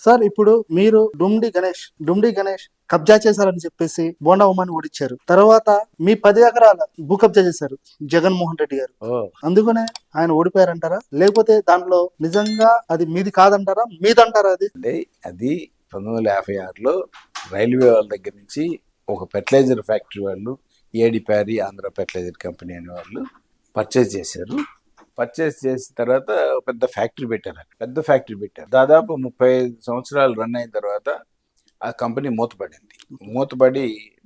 Sir ఇప్పుడు మీరు డుమ్డి గణేష్ కబ్జా చేశారని చెప్పేసి బోండా ఉమాని ఓడిచ్చారు. తర్వాత మీ 10 ఎకరాల భూ కబ్జా చేశారు జగన్మోహన్ రెడ్డి గారు. ఓ అందుకనే ఆయన ఓడిపోయారంటారా, లేకపోతే దాంట్లో నిజంగా అది మీది కాదంటారా, మీదంటారా? అది అంటే అది 1956లో రైల్వే వాళ్ళ దగ్గర నుంచి ఒక ఫెర్టిలైజర్ ఫ్యాక్టరీ వాళ్ళు ఏడి ప్యారీ ఆంధ్ర ఫెర్టిలైజర్ కంపెనీ అనే వాళ్ళు పర్చేజ్ చేశారు. పర్చేస్ చేసిన తర్వాత పెద్ద ఫ్యాక్టరీ పెట్టారు. పెద్ద ఫ్యాక్టరీ పెట్టారు. దాదాపు 35 సంవత్సరాలు రన్ అయిన తర్వాత ఆ కంపెనీ మూతపడింది. మూతపడి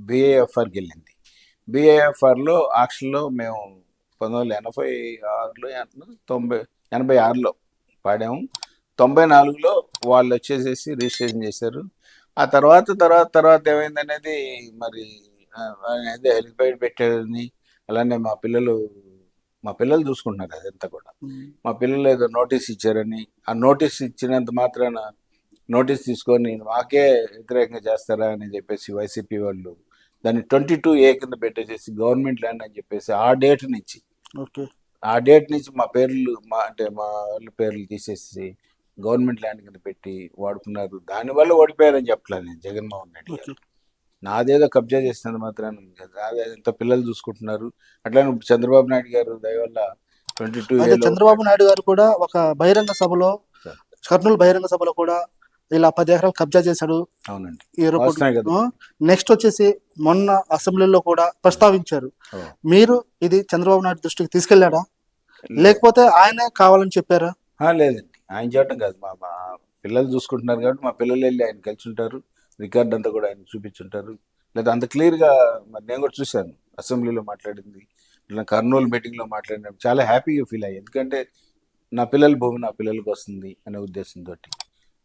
బిఏఎఫ్ఆర్కి వెళ్ళింది. బిఏఎఫ్ఆర్లో ఆక్షన్లో మేము 1986లో 86లో పాడాము. 94లో వాళ్ళు వచ్చేసేసి రిజిస్ట్రేషన్ చేశారు. ఆ తర్వాత ఏమైందనేది మరి అదే హెలిపైడ్ పెట్టారని, అలానే మా పిల్లలు చూసుకుంటున్నారు అదంతా కూడా. మా పిల్లలు ఏదో నోటీస్ ఇచ్చారని, ఆ నోటీస్ ఇచ్చినంత మాత్రాన నోటీస్ తీసుకొని మాకే వ్యతిరేకంగా చేస్తారా అని చెప్పేసి వైసీపీ వాళ్ళు దాన్ని 22A కింద పెట్టేసేసి గవర్నమెంట్ ల్యాండ్ అని చెప్పేసి ఆ డేట్ నుంచి మా వాళ్ళ పేర్లు తీసేసి గవర్నమెంట్ ల్యాండ్ కింద పెట్టి వాడుకున్నారు. దానివల్ల ఓడిపోయారని చెప్పలేదు నేను జగన్మోహన్ రెడ్డి గారు. నాదేదో కబ్జా చేసినంత మాత్రాన ఎంత పిల్లలు చూసుకుంటున్నారు. అట్లానే చంద్రబాబు నాయుడు గారు దయవల్ల 22A చంద్రబాబు నాయుడు గారు కూడా ఒక బహిరంగ సభలో, కర్నూలు బహిరంగ సభలో కూడా ఇలా 10 ఎకరాలు కబ్జా చేశాడు. అవునండి. నెక్స్ట్ వచ్చేసి మొన్న అసెంబ్లీలో కూడా ప్రస్తావించారు. మీరు ఇది చంద్రబాబు నాయుడు దృష్టికి తీసుకెళ్లాడా, లేకపోతే ఆయనే కావాలని చెప్పారా? లేదండి, ఆయన చేయటం కాదు. మా పిల్లలు చూసుకుంటున్నారు కాబట్టి మా పిల్లలు వెళ్ళి ఆయన కలిసి ఉంటారు. రికార్డ్ అంతా కూడా ఆయన చూపించుంటారు. లేదా అంత క్లియర్గా మరి నేను కూడా చూశాను అసెంబ్లీలో మాట్లాడింది, ఇట్లా కర్నూలు మీటింగ్లో మాట్లాడిన చాలా హ్యాపీగా ఫీల్ అయ్యాయి. ఎందుకంటే నా పిల్లల భూమి నా పిల్లలకి వస్తుంది అనే ఉద్దేశంతో.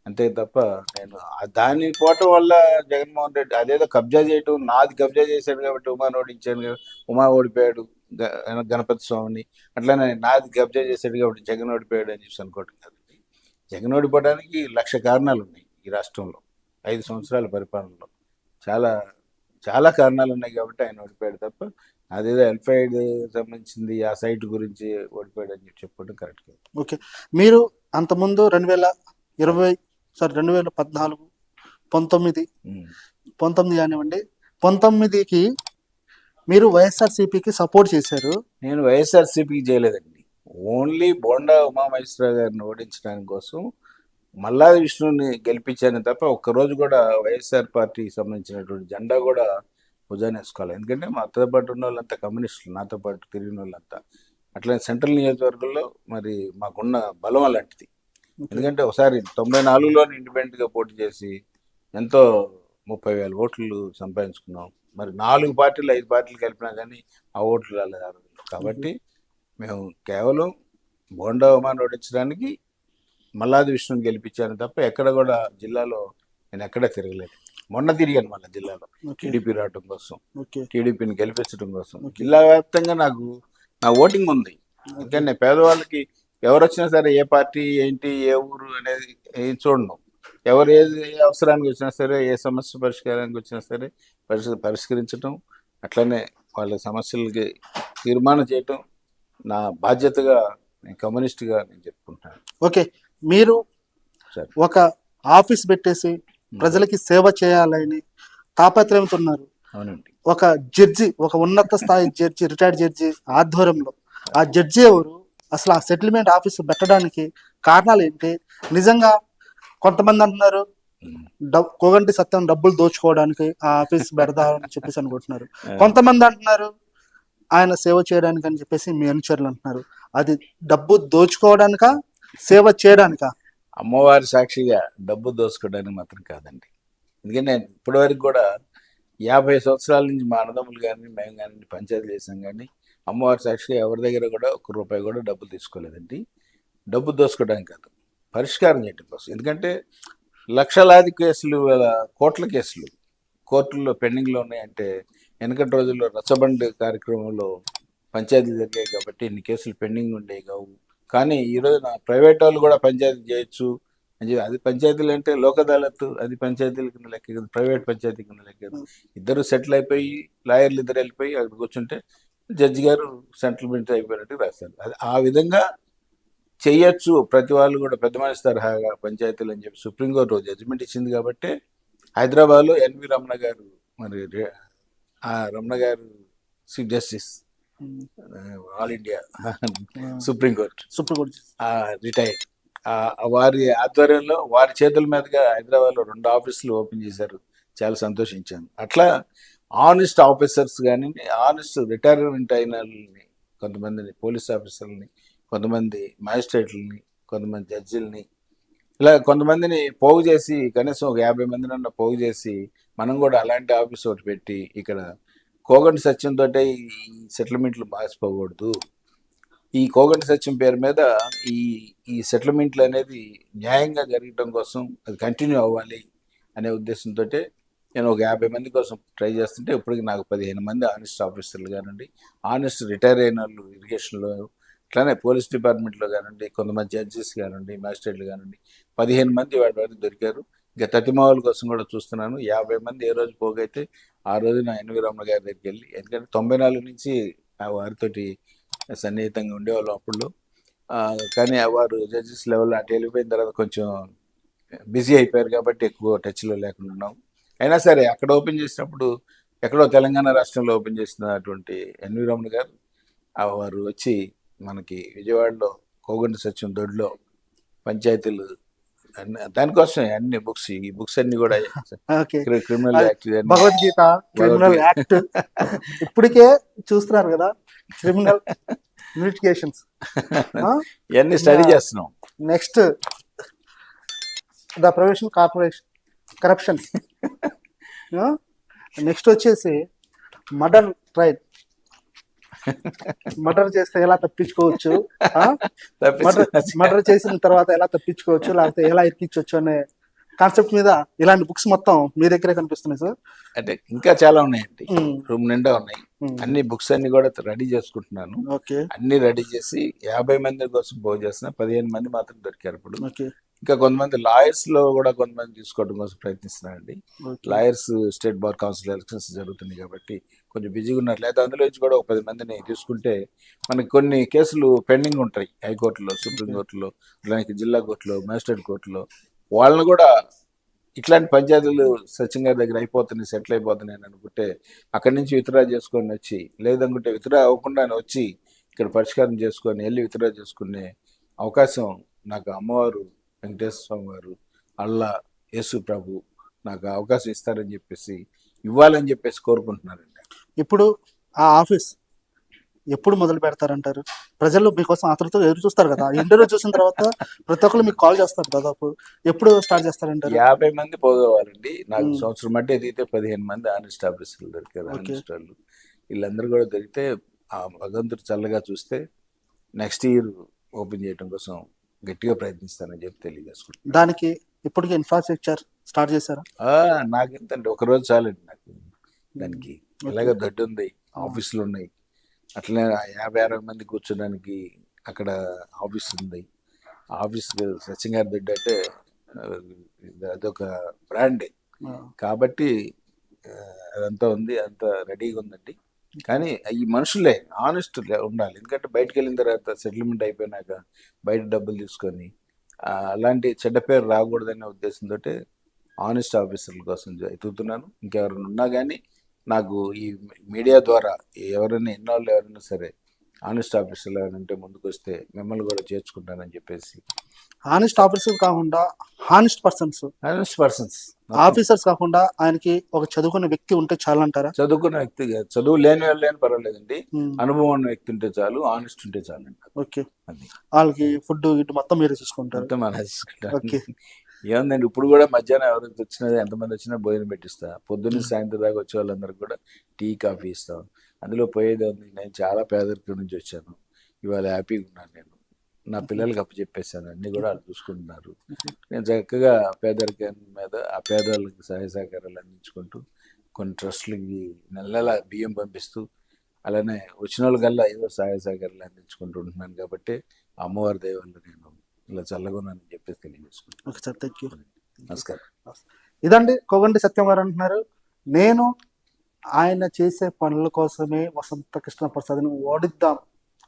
అంతే తప్ప నేను దాన్ని పోవటం వల్ల జగన్మోహన్ రెడ్డి అదేదో కబ్జా చేయటం, నాది కబ్జా చేశాడు కాబట్టి ఉమాని ఓడించాను, ఉమా ఓడిపోయాడు గణపతి స్వామిని, అట్లానే నాది కబ్జా చేశాడు కాబట్టి జగన్ ఓడిపోయాడు అని చెప్పి అనుకోవటం కాదు. జగన్ ఓడిపోవడానికి 1,00,000 కారణాలు ఉన్నాయి ఈ రాష్ట్రంలో. 5 సంవత్సరాల పరిపాలనలో చాలా చాలా కారణాలు ఉన్నాయి కాబట్టి ఆయన ఓడిపోయాడు తప్ప అదేదో ఎల్ఫైడ్ సంబంధించింది ఆ సైట్ గురించి ఓడిపోయాడు అని చెప్పడం కరెక్ట్ కాదు. ఓకే, మీరు అంతకుముందు 2014, 19 కానివ్వండి, 19కి మీరు వైఎస్ఆర్సీపీకి సపోర్ట్ చేశారు. నేను వైఎస్ఆర్సీపీకి చేయలేదండి. ఓన్లీ బోండా ఉమామహేశ్వరరావు గారిని ఓడించడానికి కోసం మల్లాది విష్ణుని గెలిపించాను తప్ప ఒక్కరోజు కూడా వైఎస్ఆర్ పార్టీకి సంబంధించినటువంటి జెండా కూడా భుజాన్ని వేసుకోవాలి. ఎందుకంటే మాతో పాటు ఉన్న వాళ్ళంతా కమ్యూనిస్టులు, నాతో పాటు తిరిగిన వాళ్ళంతా. అట్లనే సెంట్రల్ నియోజకవర్గంలో మరి మాకున్న బలం అలాంటిది. ఎందుకంటే ఒకసారి 94లోనే ఇండిపెండెంట్గా పోటీ చేసి ఎంతో 30,000 ఓట్లు సంపాదించుకున్నాం. మరి 4 పార్టీలు 5 పార్టీలు కలిపినా కానీ ఆ ఓట్లు రాలేదు. కాబట్టి మేము కేవలం బోండా ఉమాని ఓడించడానికి మల్లాది విష్ణుని గెలిపించాను తప్ప ఎక్కడ కూడా జిల్లాలో నేను ఎక్కడా తిరగలేదు. మొన్న తిరిగాను మళ్ళీ జిల్లాలో టీడీపీ రావడం కోసం, టీడీపీని గెలిపించడం కోసం. జిల్లా వ్యాప్తంగా నాకు నా ఓటింగ్ ఉంది. ఎందుకంటే పేదవాళ్ళకి ఎవరు వచ్చినా సరే ఏ పార్టీ ఏంటి ఏ ఊరు అనేది ఏం చూడను. ఎవరు ఏ అవసరానికి వచ్చినా సరే, ఏ సమస్య పరిష్కారానికి వచ్చినా సరే పరిష్కరించడం, అట్లనే వాళ్ళ సమస్యలకి తీర్మానం చేయటం నా బాధ్యతగా నేను కమ్యూనిస్ట్గా నేను చెప్పుకుంటాను. ఓకే, మీరు ఒక ఆఫీస్ పెట్టేసి ప్రజలకి సేవ చేయాలని తాపత్రయంతో ఉన్నారు. అవునండి. ఒక జడ్జి, ఒక ఉన్నత స్థాయి జడ్జి, రిటైర్డ్ జడ్జి ఆధ్వర్యంలో ఆ జడ్జి ఎవరు, అసలు ఆ సెటిల్మెంట్ ఆఫీస్ పెట్టడానికి కారణాలు ఏంటి? నిజంగా కొంతమంది అంటున్నారు కోగంటి సత్యం డబ్బులు దోచుకోవడానికి ఆ ఆఫీస్ పెడదామని చెప్పేసి అనుకుంటున్నారు. కొంతమంది అంటున్నారు ఆయన సేవ చేయడానికి అని చెప్పేసి మీ అనుచరులు అంటున్నారు. అది డబ్బు దోచుకోవడానికా, సేవ చేయడానికా? అమ్మవారి సాక్షిగా డబ్బు దోచుకోవడానికి మాత్రం కాదండి. ఎందుకంటే నేను ఇప్పటివరకు కూడా 50 సంవత్సరాల నుంచి మా అన్నదమ్ములు కానీ మేము కానీ పంచాయతీ చేసాం కానీ అమ్మవారి సాక్షిగా ఎవరి దగ్గర కూడా ₹1 కూడా డబ్బులు తీసుకోలేదండి. డబ్బు దోచుకోవడానికి కాదు, పరిష్కారం చేయడం కోసం. ఎందుకంటే లక్షలాది కేసులు, కోట్ల కేసులు కోర్టుల్లో పెండింగ్లో ఉన్నాయంటే వెనకటి రోజుల్లో రచ్చబండి కార్యక్రమంలో పంచాయతీలు జరిగాయి కాబట్టి ఇన్ని కేసులు పెండింగ్ ఉండేవి కావు. కానీ ఈరోజు ప్రైవేట్ వాళ్ళు కూడా పంచాయతీ చేయొచ్చు అని చెప్పి, అది పంచాయతీలు అంటే లోక్ అదాలత్, అది పంచాయతీల కింద లెక్క కదా, ప్రైవేట్ పంచాయతీ కింద లెక్క కదా. ఇద్దరు సెటిల్ అయిపోయి లాయర్లు ఇద్దరు వెళ్ళిపోయి అక్కడ కూర్చుంటే జడ్జి గారు సెటిల్మెంట్ అయిపోయినట్టు రాస్తారు. అది ఆ విధంగా చెయ్యొచ్చు ప్రతి వాళ్ళు కూడా పెద్ద మనిషి తరహాగా పంచాయతీలు అని చెప్పి సుప్రీంకోర్టు జడ్జిమెంట్ ఇచ్చింది కాబట్టి హైదరాబాద్లో ఎన్వి రమణ గారు మరి ఆ రమణ గారు chief justice all India supreme court supreme court retired, వారి ఆధ్వర్యంలో వారి చేతుల మీదుగా హైదరాబాద్లో 2 ఆఫీసులు ఓపెన్ చేశారు. చాలా సంతోషించాను. అట్లా ఆనెస్ట్ ఆఫీసర్స్ కానీ, ఆనెస్ట్ రిటైర్మెంట్ అయిన వాళ్ళని, కొంతమందిని పోలీస్ ఆఫీసర్లని, కొంతమంది మ్యాజిస్ట్రేట్లని, కొంతమంది జడ్జిల్ని, ఇలా కొంతమందిని పోగు చేసి కనీసం ఒక 50 మందినన్నా పోగు చేసి మనం కూడా అలాంటి ఆఫీస్ ఒకటి పెట్టి ఇక్కడ కోగంటి సత్యంతో ఈ సెటిల్మెంట్లు మార్చిపోకూడదు. ఈ కోగంటి సత్యం పేరు మీద ఈ ఈ సెటిల్మెంట్లు అనేది న్యాయంగా జరగటం కోసం అది కంటిన్యూ అవ్వాలి అనే ఉద్దేశంతో నేను ఒక 50 మంది కోసం ట్రై చేస్తుంటే ఇప్పటికి నాకు 15 మంది ఆనెస్ట్ ఆఫీసర్లు కానివ్వండి, ఆనెస్ట్ రిటైర్ అయిన వాళ్ళు ఇరిగేషన్లో, అట్లానే పోలీస్ డిపార్ట్మెంట్లో కానివ్వండి, కొంతమంది జడ్జెస్ కానివ్వండి, మ్యాజిస్ట్రేట్లు కానివ్వండి, 15 మంది వాడి వరకు దొరికారు. ఇంకా తతిమావుల కోసం కూడా చూస్తున్నాను. 50 మంది ఏ రోజు పోగైతే ఆ రోజు నా ఎన్వి రమణ గారి దగ్గరికి వెళ్ళి, ఎందుకంటే 94 నుంచి ఆ వారితోటి సన్నిహితంగా ఉండేవాళ్ళం అప్పుడు. కానీ వారు జడ్జెస్ లెవెల్ అటు వెళ్ళిపోయిన తర్వాత కొంచెం బిజీ అయిపోయారు కాబట్టి ఎక్కువ టచ్లో లేకుండా ఉన్నాం. అయినా సరే అక్కడ ఓపెన్ చేసినప్పుడు ఎక్కడో తెలంగాణ రాష్ట్రంలో ఓపెన్ చేసినటువంటి ఎన్వి రమణ గారు వారు వచ్చి మనకి విజయవాడలో కోగంటి సత్యం దొడ్లో పంచాయతీలు దానికోసమే అన్ని బుక్స్, ఈ బుక్స్ అన్ని కూడా criminal act, Bhagavad Gita, criminal act ఇప్పటికే చూస్తున్నారు కదా, క్రిమినల్ ఇన్వెస్టిగేషన్స్ ఇవన్నీ స్టడీ చేస్తున్నాం. Next the professional corruption, next వచ్చేసి మర్డర్ ట్రైల్, మర్డర్ చేస్తే ఎలా తప్పించుకోవచ్చు, మర్డర్ చేసిన తర్వాత ఎలా తప్పించుకోవచ్చు, లేకపోతే ఎలా ఎక్కించవచ్చు అనే కాన్సెప్ట్ మీద ఇలాంటి బుక్స్ మొత్తం మీ దగ్గరే కనిపిస్తున్నాయి సార్. అంటే ఇంకా చాలా ఉన్నాయండి, రూమ్ నిండా ఉన్నాయి. అన్ని బుక్స్ అన్ని కూడా రెడీ చేసుకుంటున్నాను. అన్ని రెడీ చేసి 50 మంది కోసం పోగు చేసిన 15 మంది మాత్రం దొరికారు ఇప్పుడు. ఇంకా కొంతమంది లాయర్స్ లో కూడా కొంతమంది తీసుకోవడం కోసం ప్రయత్నిస్తున్నారండి. Lawyers state bar council elections జరుగుతున్నాయి కాబట్టి కొంచెం బిజీగా ఉన్నారు. లేదా అందులో నుంచి కూడా ఒక 10 మందిని తీసుకుంటే మనకి కొన్ని కేసులు పెండింగ్ ఉంటాయి హైకోర్టులో, సుప్రీంకోర్టులో, అలాగే జిల్లా కోర్టులో, మ్యాజిస్ట్రేట్ కోర్టులో. వాళ్ళని కూడా ఇట్లాంటి పంచాయతీలు సచిన్ గారి దగ్గర అయిపోతున్నాయి, సెటిల్ అయిపోతున్నాయి అని అనుకుంటే అక్కడి నుంచి విత్డ్రా చేసుకొని వచ్చి, లేదనుకుంటే విత్డ్రా అవ్వకుండా వచ్చి ఇక్కడ పరిష్కారం చేసుకొని వెళ్ళి విత్డ్రా చేసుకునే అవకాశం నాకు అమ్మవారు వెంకటేశ్వర స్వామి వారు, అల్లా, యేసు ప్రభు నాకు అవకాశం ఇస్తారని చెప్పేసి, ఇవ్వాలని చెప్పేసి కోరుకుంటున్నారండి. ఇప్పుడు ఆ ఆఫీస్ ఎప్పుడు మొదలు పెడతారంటారు? ప్రజలు మీకోసం ఆతృతతో ఎదురు చూస్తారు కదా, ఇంటర్వ్యూ చూసిన తర్వాత ప్రతి ఒక్కరు మీకు కాల్ చేస్తారు దాదాపు, ఎప్పుడు స్టార్ట్ చేస్తారంటారు? 50 మంది పోగోవాలండి. నాకు సంవత్సరం అంటే ఎదిగితే 15 మంది ఆనెస్ట్ ఆఫీసర్లు దొరికారు. ఆనెస్ట్ వాళ్ళు వీళ్ళందరూ కూడా దొరికితే ఆ భగవంతుడు చల్లగా చూస్తే నెక్స్ట్ ఇయర్ ఓపెన్ చేయడం కోసం గట్టిగా ప్రయత్నిస్తానని చెప్పి తెలియజేసుకుంటాను. దానికి ఇప్పటికే ఇన్ఫ్రాస్ట్రక్చర్ స్టార్ట్ చేశారా? నాకు ఎంతండి, ఒక రోజు చాలండి నాకు దానికి. ఇలాగ దొడ్డు ఉంది, ఆఫీసులు ఉన్నాయి, అట్లనే 50-60 మంది కూర్చోడానికి అక్కడ ఆఫీస్ ఉంది. ఆఫీస్ సచిన్ గారి దొడ్డు అంటే అదొక బ్రాండ్ కాబట్టి అదంతా ఉంది, అంత రెడీగా ఉందండి. కానీ ఈ మనుషులే ఆనెస్ట్ ఉండాలి. ఎందుకంటే బయటకు వెళ్ళిన తర్వాత సెటిల్మెంట్ అయిపోయినాక బయట డబ్బులు తీసుకొని అలాంటి చెడ్డ పేరు రాకూడదనే ఉద్దేశంతో ఆనెస్ట్ ఆఫీసర్ల కోసం ఎదుగుతున్నాను. ఇంకెవరైనా ఉన్నా కానీ నాకు ఈ మీడియా ద్వారా ఎవరైనా ఇన్నాళ్ళు ఎవరైనా సరే ఆనెస్ట్ ఆఫీసర్లు ఎవరంటే ముందుకు వస్తే మిమ్మల్ని కూడా చేర్చుకుంటానని చెప్పేసి. ఆనెస్ట్ ఆఫీసర్ కాకుండా ఆనెస్ట్ పర్సన్స్ ఆఫీసర్స్ కాకుండా ఆయనకి ఒక చదువుకున్న వ్యక్తి ఉంటే చాలు అంటారా? చదువుకున్న వ్యక్తి, చదువు లేని వాళ్ళు లేని పర్వాలేదండి, అనుభవం ఉన్న వ్యక్తి ఉంటే చాలు, ఆనెస్ట్ ఉంటే చాలు అండి. ఓకే, వాళ్ళకి ఫుడ్ గిట్టు మొత్తం మీరు చూసుకుంటారు? మొత్తం మనం చూసుకుంటాం. ఏముందండి, ఇప్పుడు కూడా మధ్యాహ్నం ఎవరైతే వచ్చినా, ఎంతమంది వచ్చినా భోజనం పెట్టిస్తా. పొద్దున్న సాయంత్రం దాకా వచ్చే వాళ్ళందరికీ కూడా టీ, కాఫీ ఇస్తాం. అందులో పోయేది ఉంది. నేను చాలా పేదరికం నుంచి వచ్చాను, ఇవాళ హ్యాపీగా ఉన్నాను. నేను నా పిల్లలకి అప్పచెప్పేశాను, అన్ని కూడా వాళ్ళు చూసుకుంటున్నారు. నేను చక్కగా పేదరికం మీద ఆ పేదవాళ్ళకి సహాయ సహకారాలు అందించుకుంటూ కొన్ని ట్రస్టులకి నెల బియ్యం పంపిస్తూ, అలానే వచ్చిన వాళ్ళకల్లా ఏదో సహాయ సహకారాలు అందించుకుంటూ ఉంటున్నాను. కాబట్టి అమ్మవారి దయ వల్ల నేను ఇలా చల్లగొన్నానని చెప్పేసి తెలియజేసుకుంటాను. ఓకే సార్, థ్యాంక్ యూ, నమస్కారం. ఇదండి కోగంటి సత్యం గారు అంటున్నారు, నేను ఆయన చేసే పనుల కోసమే వసంత కృష్ణ ప్రసాద్ని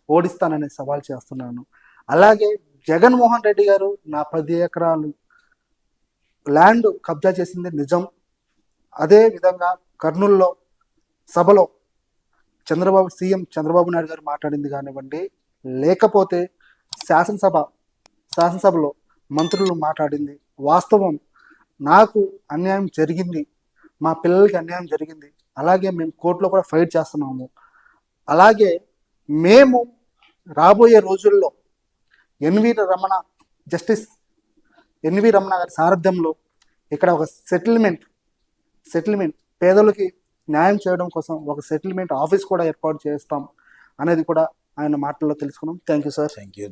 ఓడిస్తానని సవాల్ చేస్తున్నాను. అలాగే జగన్మోహన్ రెడ్డి గారు నా 10 ఎకరాలు ల్యాండ్ కబ్జా చేసింది నిజం. అదే విధంగా కర్నూలులో సభలో సీఎం చంద్రబాబు నాయుడు గారు మాట్లాడింది కానివ్వండి, లేకపోతే శాసనసభలో మంత్రులు మాట్లాడింది వాస్తవం. నాకు అన్యాయం జరిగింది, మా పిల్లలకి అన్యాయం జరిగింది. అలాగే మేము కోర్టులో కూడా ఫైట్ చేస్తున్నాము. అలాగే మేము రాబోయే రోజుల్లో జస్టిస్ ఎన్వి రమణ గారి సారథ్యంలో ఇక్కడ ఒక సెటిల్మెంట్ పేదలకి న్యాయం చేయడం కోసం ఒక సెటిల్మెంట్ ఆఫీస్ కూడా ఏర్పాటు చేస్తాం అనేది కూడా ఆయన మాటల్లో తెలుసుకున్నాం. Thank you sir. Thank you.